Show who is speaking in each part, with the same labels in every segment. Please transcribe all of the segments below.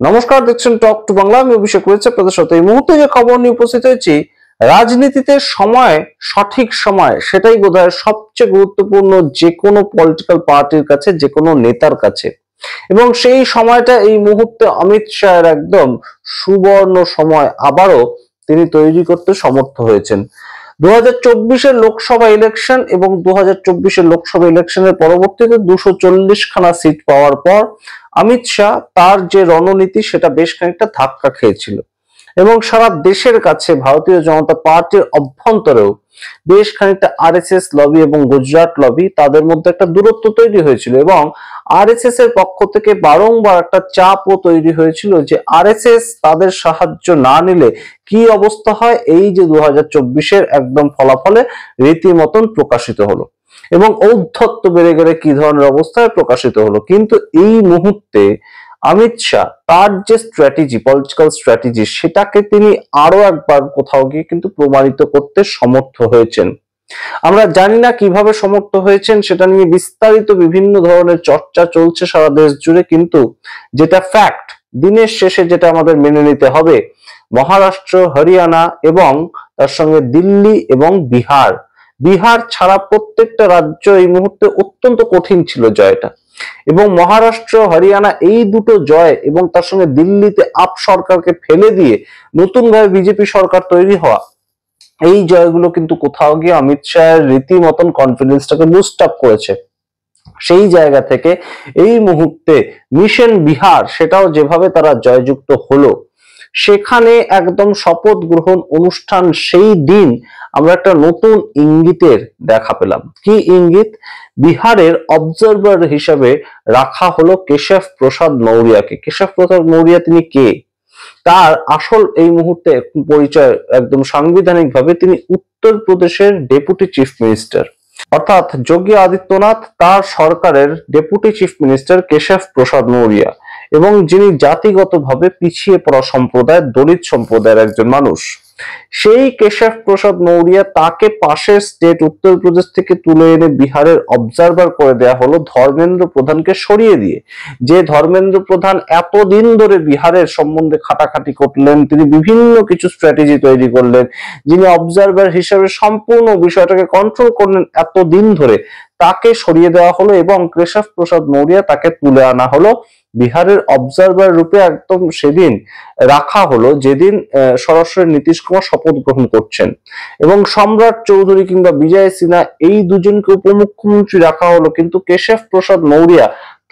Speaker 1: নমস্কার, দেখছেন talk to Bangla. আমি অভিষেক রয়েছে আপনাদের সাথে। এই মুহূর্তে যে খবর নিয়ে উপস্থিত হয়েছি, রাজনীতিতে সময়, সঠিক সময়, সেটাই বোধহয় সবচেয়ে গুরুত্বপূর্ণ যে কোনো পলিটিক্যাল পার্টির কাছে, যে কোনো নেতার কাছে। এবং সেই সময়টা এই মুহূর্তে অমিত শাহের একদম সুবর্ণ সময় আবারও তিনি তৈরি করতে সমর্থ হয়েছেন। 2024-এর লোকসভা ইলেকশন এবং 2024-এর লোকসভা ইলেকশনের পরবর্তীতে 240 খানা সিট পাওয়ার পর অমিত শাহ তার যে রণনীতি সেটা বেশ খানিকটা ধাক্কা খেয়েছিল এবং সারা দেশের কাছে ভারতীয় জনতা পার্টির অভ্যন্তরেও বেশ খানিকটা আরএসএস লবি এবং গুজরাট লবি, তাদের মধ্যে একটা দূরত্ব তৈরি হয়েছিল এবং আরএসএস এর পক্ষ থেকে বারংবার একটা চাপও তৈরি হয়েছিল যে আরএসএস তাদের সাহায্য না নিলে কি অবস্থা হয়। এই যে 2024-এর একদম ফলাফলে রীতিমতন প্রকাশিত হলো এবং ঔদ্ধত্য বেড়ে গেলে কি ধরনের অবস্থায় প্রকাশিত হলো। কিন্তু এই মুহূর্তে অমিত শাহ তার যে স্ট্র্যাটেজি, পলিটিক্যাল স্ট্র্যাটেজি, সেটাকে তিনি আরো একবার কোথাও গিয়ে কিন্তু প্রমাণিত করতে সমর্থ হয়েছেন। আমরা জানি না কিভাবে সমর্থ হয়েছেন, সেটা নিয়ে বিস্তারিত বিভিন্ন ধরনের চর্চা চলছে সারা দেশ জুড়ে, কিন্তু যেটা ফ্যাক্ট, দিনের শেষে যেটা আমাদের মেনে নিতে হবে, মহারাষ্ট্র, হরিয়ানা এবং তার সঙ্গে দিল্লি এবং বিহার ছাড়া প্রত্যেকটা রাজ্য এই মুহূর্তে অত্যন্ত কঠিন ছিল জয়টা। এবং মহারাষ্ট্র, হরিয়ানা এই দুটো জয় এবং তার সঙ্গে দিল্লিতে আপ সরকারকে ফেলে দিয়ে নতুন ভাবে বিজেপি সরকার তৈরি হওয়া, এই জয়গুলো কিন্তু কোথাও গিয়ে অমিত শাহের রীতিমতন কনফিডেন্সটাকে বুস্ট আপ করেছে। সেই জায়গা থেকে এই মুহূর্তে মিশন বিহার, সেটাও যেভাবে তারা জয়যুক্ত হলো, সেখানে একদম শপথ গ্রহণ অনুষ্ঠান সেই দিন আমরা একটা নতুন ইঙ্গিতের দেখা পেলাম। কি ইঙ্গিত? বিহারের অবজারভার হিসাবে রাখা হলো কেশব প্রসাদ মৌর্যকে। কেশব প্রসাদ মৌর্য তিনি কে? তার আসল এই মুহূর্তে পরিচয় একদম সাংবিধানিকভাবে তিনি উত্তরপ্রদেশের ডেপুটি চিফ মিনিস্টার, অর্থাৎ যোগী আদিত্যনাথ তার সরকারের ডেপুটি চিফ মিনিস্টার কেশব প্রসাদ মৌর্য, এবং যিনি জাতিগতভাবে পিছিয়ে পড়া সম্প্রদায়, দলিত সম্প্রদায়ের একজন মানুষ। সেই কেশব প্রসাদ মৌর্য, তাকে পাশের স্টেট উত্তরপ্রদেশ থেকে তুলে এনে বিহারের অবজারভার করে দেয়া হলো ধর্মেন্দ্র প্রধানকে সরিয়ে দিয়ে। যে ধর্মেন্দ্র প্রধান এতদিন ধরে বিহারের সম্বন্ধে খাটাখাটি করলেন, তিনি বিভিন্ন কিছু স্ট্র্যাটেজি তৈরি করলেন, যিনি অবজারভার হিসেবে সম্পূর্ণ বিষয়টাকে কন্ট্রোল করলেন এতদিন ধরে, তাকে সরিয়ে দেওয়া হলো এবং কেশব প্রসাদ মৌর্য তাকে তুলে আনা হলো বিহারের অবজারভার রূপে। একদম সেদিন রাখা হলো যেদিন সরাসরি নীতিশ কুমার শপথ গ্রহণ করছেন, এবং সম্রাট চৌধুরী কিংবা বিজয় সিনহা এই দুজনকে উপমুখ্যমন্ত্রী রাখা হলো, কিন্তু কেশব প্রসাদ মৌর্য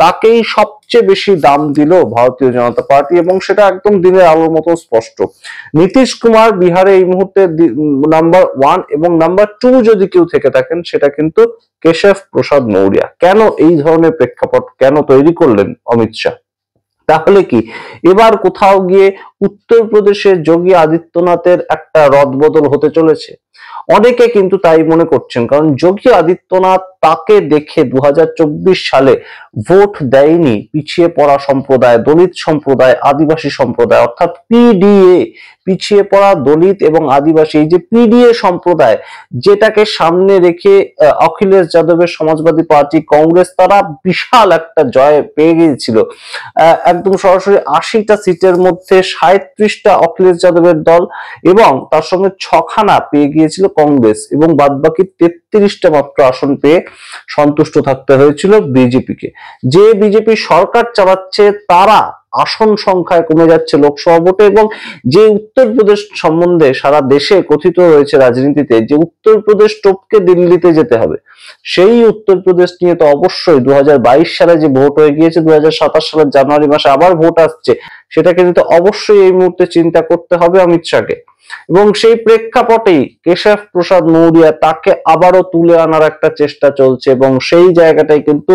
Speaker 1: তাকেই সবচেয়ে বেশি দাম দিল ভারতীয় জনতা পার্টি, এবং সেটা একদম দিনের আলোর মতো স্পষ্ট। নীতিশ কুমার বিহারে এই মুহূর্তে নাম্বার 1 এবং নাম্বার 2 যদি কেউ থেকে থাকেন, সেটা কিন্তু কেশব প্রসাদ মৌর্য। কেন এই ধরনের প্রেক্ষাপট কেন তৈরি করলেন অমিত শাহ? তাহলে কি এবার কোথাও গিয়ে উত্তরপ্রদেশে যোগী আদিত্যনাথের একটা রদবদল হতে চলেছে? অনেকে কিন্তু তাই মনে করছেন, কারণ যোগী আদিত্যনাথ তাকে দেখে 2024 সালে ভোট দেয়নি পিছিয়ে পড়া সম্প্রদায়, দলিত সম্প্রদায়, আদিবাসী সম্প্রদায়, অর্থাৎ পিডিএ, পিছিয়ে পড়া দলিত এবং আদিবাসী, এই যে পিডিএ সম্প্রদায়, যেটাকে সামনে রেখে অখিলেশ যাদবের সমাজবাদী পার্টি, কংগ্রেস, তারা বিশাল একটা জয় পেয়ে গিয়েছিল। একদম সরাসরি 80টা সিটের মধ্যে 37টা অখিলেশ যাদবের দল এবং তার সঙ্গে 6খানা পেয়ে গিয়েছিল কংগ্রেস, এবং বাদবাকি 33টা মাত্র আসন পেয়ে সন্তুষ্ট থাকতে হয়েছিল বিজেপিকে। যে বিজেপি সরকার চালাচ্ছে তারা আসন সংখ্যায় কমে যাচ্ছে লোকসভা ভোটে, এবং যে উত্তরপ্রদেশ সম্বন্ধে সারা দেশে কথিত রয়েছে রাজনীতিতে যে উত্তরপ্রদেশ টপকে দিল্লিতে যেতে হবে, সেই উত্তরপ্রদেশ নিয়ে তো অবশ্যই 2022 সালে যে ভোট হয়ে গিয়েছে, 2027 সালের জানুয়ারি মাসে আবার ভোট আসছে, সেটাকে কিন্তু অবশ্যই এই মুহূর্তে চিন্তা করতে হবে অমিত শাহকে। এবং সেই প্রেক্ষাপটেই কেশব প্রসাদ মৌর্য, তাকে আবারও তুলে আনার একটা চেষ্টা চলছে, এবং সেই জায়গাটাই কিন্তু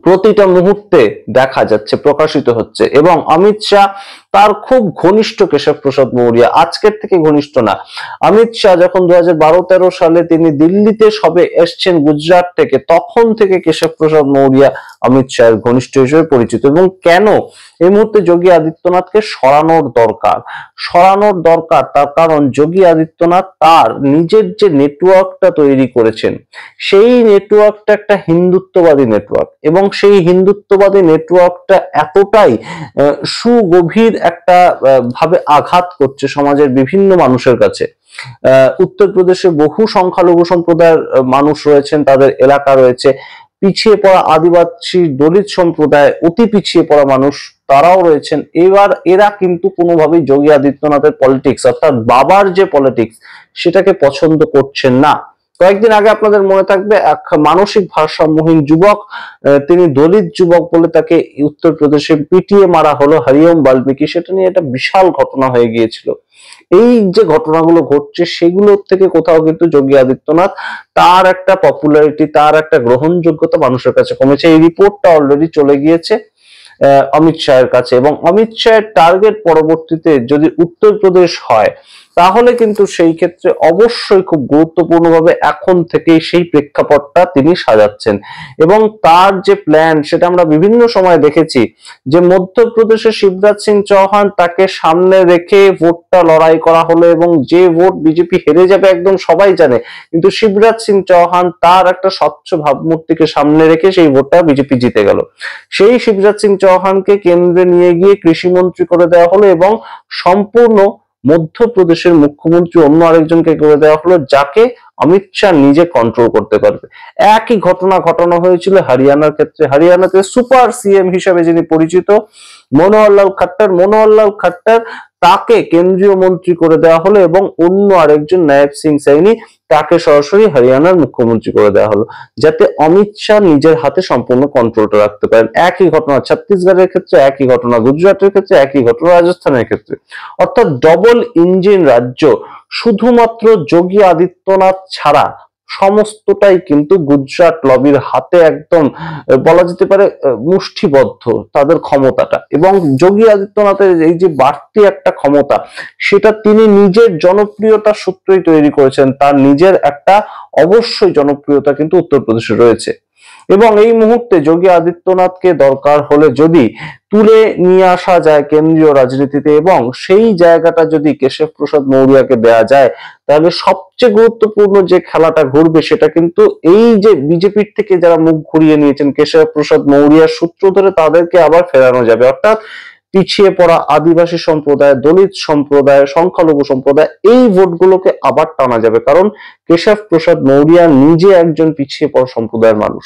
Speaker 1: প্রতিটা মুহূর্তে দেখা যাচ্ছে, প্রকাশিত হচ্ছে। এবং অমিত শাহ তার খুব ঘনিষ্ঠ কেশব প্রসাদ মৌর্য, আজকের থেকে ঘনিষ্ঠ না। অমিত শাহ যখন 2012-13 সালে তিনি দিল্লিতে সবে এসছেন গুজরাট থেকে, তখন থেকে কেশব প্রসাদ মৌর্য অমিত শাহের ঘনিষ্ঠ হিসেবে পরিচিত। এবং কেন এই মুহূর্তে যোগী আদিত্যনাথকে সরানোর দরকার, তার কারণ যোগী আদিত্যনাথ তার নিজের যে নেটওয়ার্কটা তৈরি করেছেন, সেই নেটওয়ার্কটা একটা হিন্দুত্ববাদী নেটওয়ার্ক, এবং সেই হিন্দুত্ববাদী নেটওয়ার্কটা এতটাই সুগভীর একটা ভাবে আঘাত করছে সমাজের বিভিন্ন মানুষের কাছে। উত্তরপ্রদেশে বহু সংখ্যালঘু সম্প্রদায়ের মানুষ রয়েছেন, তাদের এলাকা রয়েছে, পিছিয়ে পড়া আদিবাসী দলিত সম্প্রদায়, অতি পিছিয়ে পড়া মানুষ তারাও রয়েছেন। এরা কিন্তু কোনোভাবেই যোগী আদিত্যনাথের পলিটিক্স অর্থাৎ বাবার যে পলিটিক্স সেটাকে পছন্দ করছেন না। কয়েকদিন আগে আপনাদের মনে থাকবে এক মানসিক ভারসাম্যহীন যুবক, তিনি দলিত যুবক বলে তাকে উত্তরপ্রদেশে পিটিয়ে মারা হলো হরিওম বাল্মীকি, সেটা নিয়ে একটা বিশাল ঘটনা হয়ে গিয়েছিল। এই যে ঘটনাগুলো ঘটছে সেগুলোর থেকে কোথাও কিন্তু যোগী আদিত্যনাথ তার একটা পপুলারিটি, তার একটা গ্রহণযোগ্যতা মানুষের কাছে কমেছে। এই রিপোর্টটা অলরেডি চলে গিয়েছে অমিত শাহের কাছে, এবং অমিত শাহের টার্গেট পরবর্তীতে যদি উত্তরপ্রদেশ হয়, তাহলে কিন্তু সেই ক্ষেত্রে অবশ্যই খুব গুরুত্বপূর্ণভাবে এখন থেকেই সেই প্রেক্ষাপটটা তিনি সাজাচ্ছেন। এবং তার যে প্ল্যান সেটা আমরা বিভিন্ন সময় দেখেছি, যে মধ্যপ্রদেশে শিবরাজ সিং চৌহান তাকে সামনে রেখে ভোটটা লড়াই করা হলো, এবং যে ভোট বিজেপি হেরে যাবে একদম সবাই জানে, কিন্তু শিবরাজ সিং চৌহান তার একটা স্বচ্ছ ভাবমূর্তিকে সামনে রেখে সেই ভোটটা বিজেপি জিতে গেল। সেই শিবরাজ সিং চৌহানকে কেন্দ্রে নিয়ে গিয়ে কৃষিমন্ত্রী করে দেওয়া হলো, এবং সম্পূর্ণ মধ্যপ্রদেশের মুখ্যমন্ত্রী অন্য আরেকজনকে করে দেওয়া হলো, যাকে অমিত শাহ নিজে কন্ট্রোল করতে পারবে। একই ঘটনা ঘটানো হয়েছিল হরিয়ানার ক্ষেত্রে। হরিয়ানাতে সুপার সিএম হিসেবে যিনি পরিচিত মনোহর লাল খাট্টার তাকে কেন্দ্রীয় মন্ত্রী করে দেওয়া হলো, এবং অন্য আরেকজন নায়েব সিং সাইনি তাকে সরাসরি হরিয়ানার মুখ্যমন্ত্রী করে দেওয়া হলো, যাতে অমিত শাহ নিজের হাতে সম্পূর্ণ কন্ট্রোলটা রাখতে পারেন। একই ঘটনা ছত্তিশগড়ের ক্ষেত্রে, একই ঘটনা গুজরাটের ক্ষেত্রে, একই ঘটনা রাজস্থানের ক্ষেত্রে। অর্থাৎ ডবল ইঞ্জিন রাজ্য, শুধুমাত্র যোগী আদিত্যনাথ ছাড়া সমস্তটাই কিন্তু গুজরাট লবির হাতে একদম বলা যেতে পারে মুষ্টিবদ্ধ তাদের ক্ষমতাটা। এবং যোগী আদিত্যনাথের এই যে বাড়তি একটা ক্ষমতা, সেটা তিনি নিজের জনপ্রিয়তার সূত্রেই তৈরি করেছেন। তার নিজের একটা অবশ্যই জনপ্রিয়তা কিন্তু উত্তরপ্রদেশে রয়েছে। এবং এই মুহূর্তে যোগী আদিত্যনাথকে দরকার হলে যদি তুলে নিয়ে আসা যায় কেন্দ্রীয় রাজনীতিতে, এবং সেই জায়গাটা যদি কেশব প্রসাদ মৌর্যকে দেয়া যায়, তাহলে সবচেয়ে গুরুত্বপূর্ণ যে খেলাটা ঘুরবে সেটা কিন্তু এই যে বিজেপির থেকে যারা মুখ ঘুরিয়ে নিয়েছেন কেশব প্রসাদ মৌর্যের সূত্র ধরে, তাদেরকে আবার ফেরানো যাবে। অর্থাৎ পিছিয়ে পড়া আদিবাসী সম্প্রদায়, দলিত সম্প্রদায়, সংখ্যালঘু সম্প্রদায়, এই ভোটগুলোকে আবার টানা যাবে, কারণ কেশব প্রসাদ মৌর্য নিজে একজন পিছিয়ে পড়া সম্প্রদায়ের মানুষ।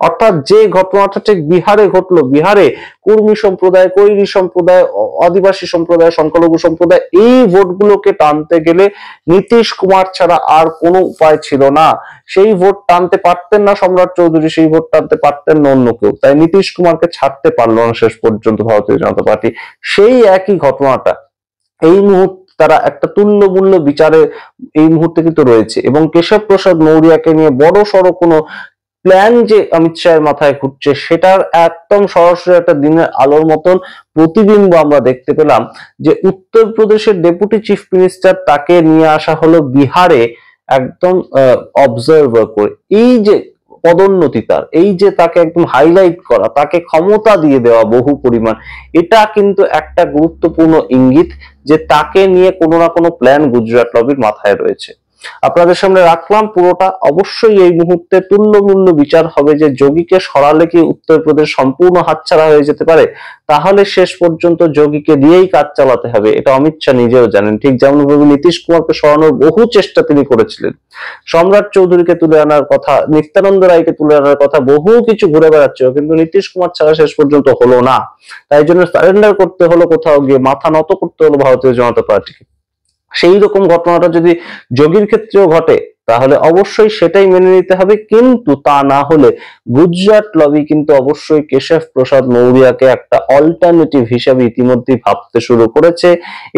Speaker 1: অর্থাৎ যে ঘটনাটা ঠিক বিহারে ঘটলো, বিহারে কুর্মী সম্প্রদায়, কৈরি সম্প্রদায়, আদিবাসী সম্প্রদায়, সংখ্যালঘু সম্প্রদায়, এই ভোটগুলোকে টানতে গেলে নীতিশ কুমার ছাড়া আর কোনো উপায় ছিল না। সেই ভোট টানতে পারতেন না সম্রাট চৌধুরী, সেই ভোট টানতে পারতেন না অন্য কেউ, তাই নীতিশ কুমারকে ছাড়তে পারলো না শেষ পর্যন্ত ভারতীয় জনতা পার্টি। সেই একই ঘটনাটা এই মুহূর্তে তারা একটা তুল্যমূল্য বিচারে এই মুহূর্তে কিন্তু রয়েছে, এবং কেশব প্রসাদ মৌর্যকে নিয়ে বড় সড়ো কোনো প্ল্যান যে অমিত শাহের মাথায় ঘুরছে, সেটার একদম সরাসরি একটা দিনের আলোর মতন প্রতিবিম্ব আমরা দেখতে পেলাম। যে উত্তরপ্রদেশের ডেপুটি চিফ মিনিস্টার তাকে নিয়ে আসা হলো বিহারে একদম অবজারভার করে। এই যে পদোন্নতি, তার এই যে তাকে একদম হাইলাইট করা, তাকে ক্ষমতা দিয়ে দেওয়া বহু পরিমাণ, এটা কিন্তু একটা গুরুত্বপূর্ণ ইঙ্গিত যে তাকে নিয়ে কোনো না কোনো প্ল্যান গুজরাট লবির মাথায় রয়েছে। আপনাদের সামনে রাখলাম পুরোটা। অবশ্যই এই মুহূর্তে তুল্যমূল্য বিচার হবে যে যোগীকে সরালে কি উত্তরপ্রদেশ সম্পূর্ণ হাতছাড়া হয়ে যেতে পারে, তাহলে শেষ পর্যন্ত যোগীকে দিয়েই কাজ চালাতে হবে, এটা অমিত শাহ নিজেও জানেন। ঠিক যেমন ভাবে নীতিশ কুমারকে সরানোর বহু চেষ্টা তিনি করেছিলেন, সম্রাট চৌধুরীকে তুলে আনার কথা, নিত্যানন্দ রায়কে তুলে আনার কথা, বহু কিছু ঘুরে বেড়াচ্ছিল, কিন্তু নীতিশ কুমার ছাড়া শেষ পর্যন্ত হলো না। তাই জন্য সারেন্ডার করতে হলো, কোথাও গিয়ে মাথা নত করতে হলো ভারতীয় জনতা পার্টিকে। সেই রকম ঘটনাটা যদি যোগীর ক্ষেত্রেও ঘটে, তাহলে অবশ্যই সেটাই মেনে নিতে হবে, কিন্তু তা না হলে গুজরাট লবি কিন্তু অবশ্যই কেশব প্রসাদ মৌর্যকে একটা অল্টারনেটিভ হিসাবে ইতিমধ্যেই ভাবতে শুরু করেছে।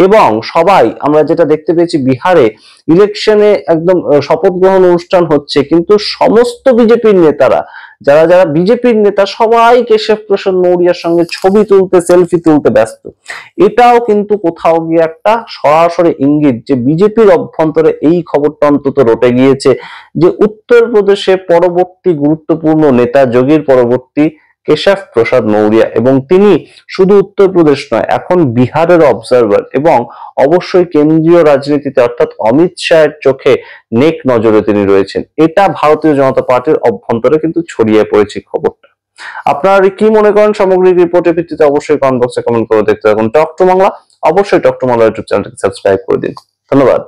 Speaker 1: এবং সবাই আমরা যেটা দেখতে পেয়েছি, বিহারে ইলেকশনে একদম শপথ গ্রহণ অনুষ্ঠান হচ্ছে, কিন্তু সমস্ত বিজেপির নেতারা যারা যারা বিজেপির নেতা সবাই কেশব প্রসাদ মৌর্যের সঙ্গে ছবি তুলতে, সেলফি তুলতে ব্যস্ত। এটাও কিন্তু কোথাও গিয়ে একটা সরাসরি ইঙ্গিত যে বিজেপির অভ্যন্তরে এই খবরটা অন্তত রটে গিয়েছে যে উত্তরপ্রদেশে পরবর্তী গুরুত্বপূর্ণ নেতা, যোগীর পরবর্তী কেশব প্রসাদ মৌর্য, এবং তিনি শুধু উত্তরপ্রদেশ নয়, এখন বিহারের অবজারভার, এবং অবশ্যই কেন্দ্রীয় রাজনীতিতে অর্থাৎ অমিত শাহের চোখে নেক নজরে তিনি রয়েছেন। এটা ভারতীয় জনতা পার্টির অভ্যন্তরে কিন্তু ছড়িয়ে পড়েছে খবরটা। আপনারা কি মনে করেন সামগ্রিক রিপোর্টের ভিত্তিতে অবশ্যই কমেন্ট বক্সে কমেন্ট করে দেখতে থাকুন টক টু বাংলা। অবশ্যই টক টু বাংলা ইউটিউব চ্যানেলটিকে সাবস্ক্রাইব করে দিন। ধন্যবাদ।